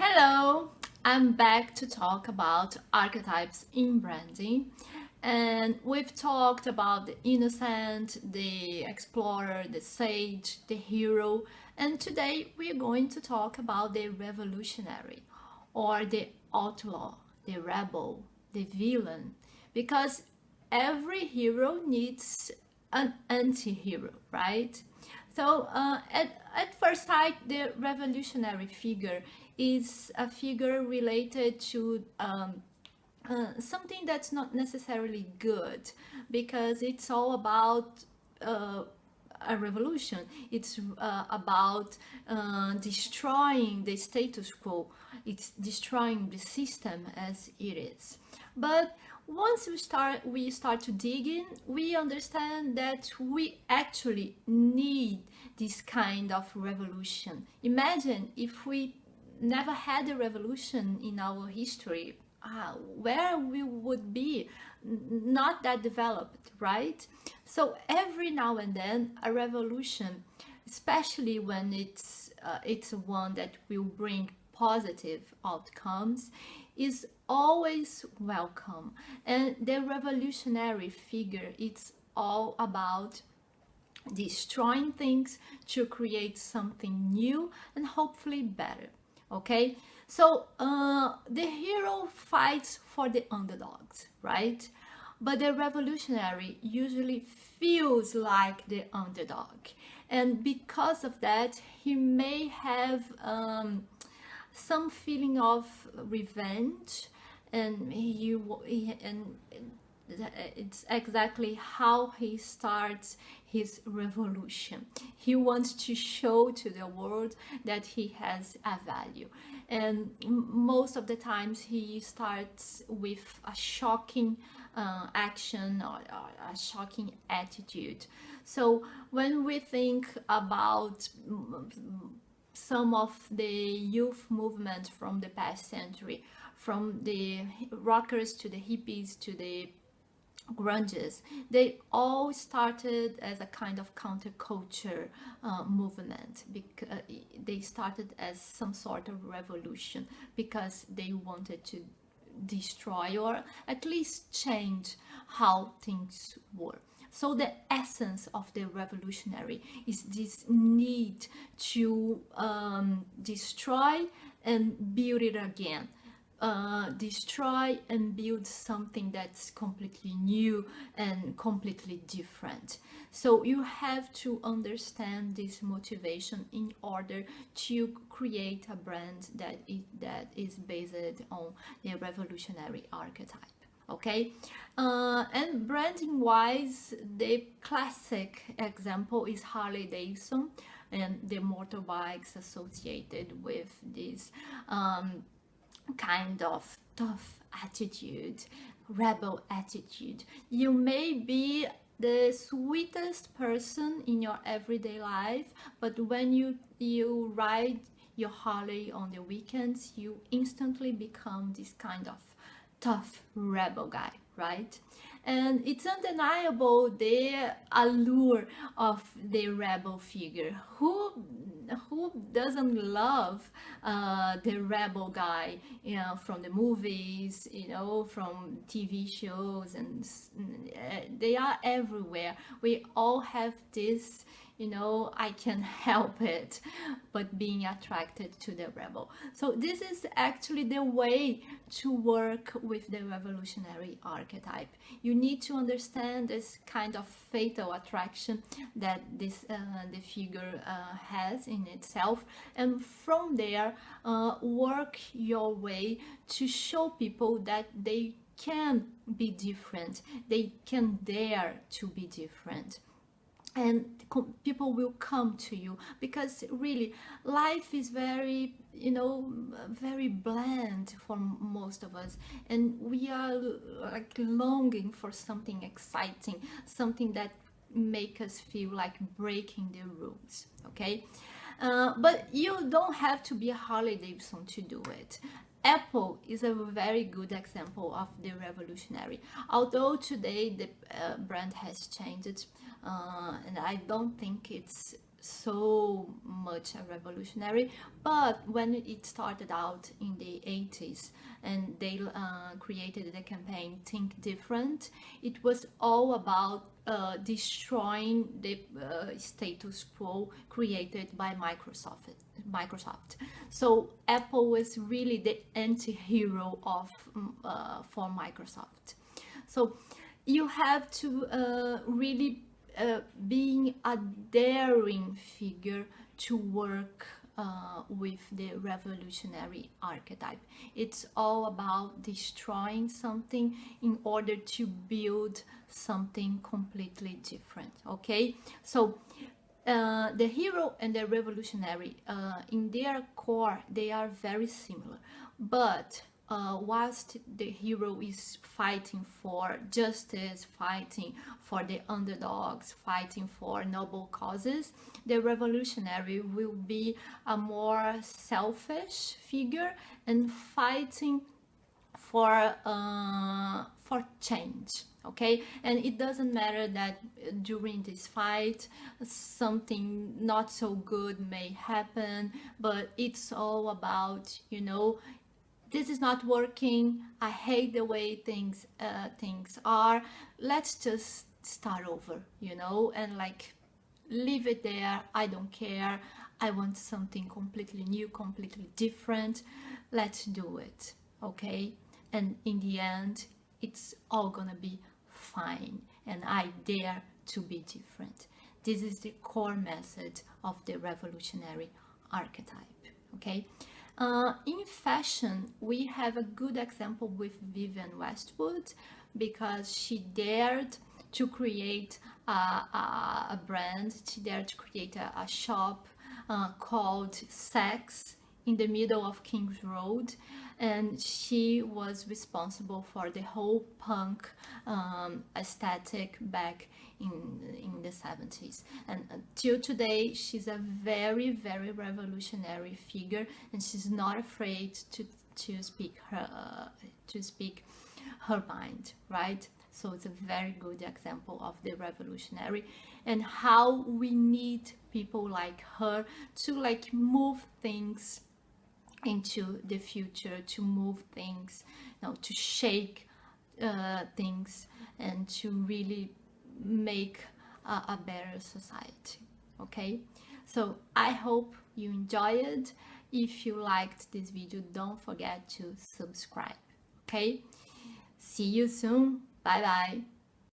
Hello, I'm back to talk about archetypes in branding. And we've talked about the innocent, the explorer, the sage, the hero. And today we're going to talk about the revolutionary or the outlaw, the rebel, the villain. Because every hero needs an anti hero, right? So, at first sight, the revolutionary figure is a figure related to something that's not necessarily good because it's all about uh, a revolution. It's about destroying the status quo. It's destroying the system as it is. But once we start to dig in, we understand that we actually need this kind of revolution. Imagine if we never had a revolution in our history, where we would be, not that developed, right? So every now and then a revolution, especially when it's one that will bring positive outcomes, is always welcome. And the revolutionary figure, it's all about destroying things to create something new and hopefully better. Okay, so the hero fights for the underdogs, right? But the revolutionary usually feels like the underdog, and because of that he may have some feeling of revenge, and it's exactly how he starts his revolution. He wants to show to the world that he has a value, and most of the times he starts with a shocking action, or a shocking attitude. So when we think about some of the youth movement from the past century, from the rockers to the hippies to the grunges, they all started as a kind of counterculture movement. They started as some sort of revolution because they wanted to destroy or at least change how things were. So the essence of the revolutionary is this need to destroy and build it again. Destroy and build something that's completely new and completely different. So you have to understand this motivation in order to create a brand that is based on the revolutionary archetype. Okay, and branding wise, the classic example is Harley Davidson and the motorbikes associated with this kind of tough attitude, rebel attitude. You may be the sweetest person in your everyday life, but when you ride your Harley on the weekends, you instantly become this kind of tough rebel guy, right? And it's undeniable the allure of the rebel figure. Who doesn't love the rebel guy, from the movies, from TV shows, and they are everywhere. We all have this, I can't help it but being attracted to the rebel. So this is actually the way to work with the revolutionary archetype. You need to understand this kind of fatal attraction that the figure has in itself, and from there work your way to show people that they can be different, they can dare to be different, and people will come to you, because really life is very, very bland for most of us, and we are like longing for something exciting, something that make us feel like breaking the rules. Okay, but you don't have to be a Harley Davidson to do it. Apple is a very good example of the revolutionary. Although today the brand has changed, and I don't think it's so much a revolutionary, but when it started out in the 80s and they created the campaign Think Different, it was all about destroying the status quo created by Microsoft. So Apple was really the anti-hero of for Microsoft. So you have to really being a daring figure to work with the revolutionary archetype. It's all about destroying something in order to build something completely different. Okay, so the hero and the revolutionary, in their core, they are very similar, but whilst the hero is fighting for justice, fighting for the underdogs, fighting for noble causes, the revolutionary will be a more selfish figure and fighting for change. Okay, and it doesn't matter that during this fight something not so good may happen, but it's all about, you know, this is not working, I hate the way things are, let's just start over, you know, and like leave it there, I don't care, I want something completely new, completely different, let's do it. Okay, and in the end it's all gonna be fine, and I dare to be different. This is the core message of the revolutionary archetype. Okay, in fashion we have a good example with Vivienne Westwood, because she dared to create a brand, she dared to create a shop called Sex in the middle of King's Road, and she was responsible for the whole punk aesthetic back in the 70s, and till today she's a very revolutionary figure, and she's not afraid to speak her mind, right? So it's a very good example of the revolutionary and how we need people like her to like move things into the future, to move things, you know, to shake things, and to really make a better society. Okay, so I hope you enjoyed. If you liked this video, don't forget to subscribe. Okay, see you soon. Bye bye.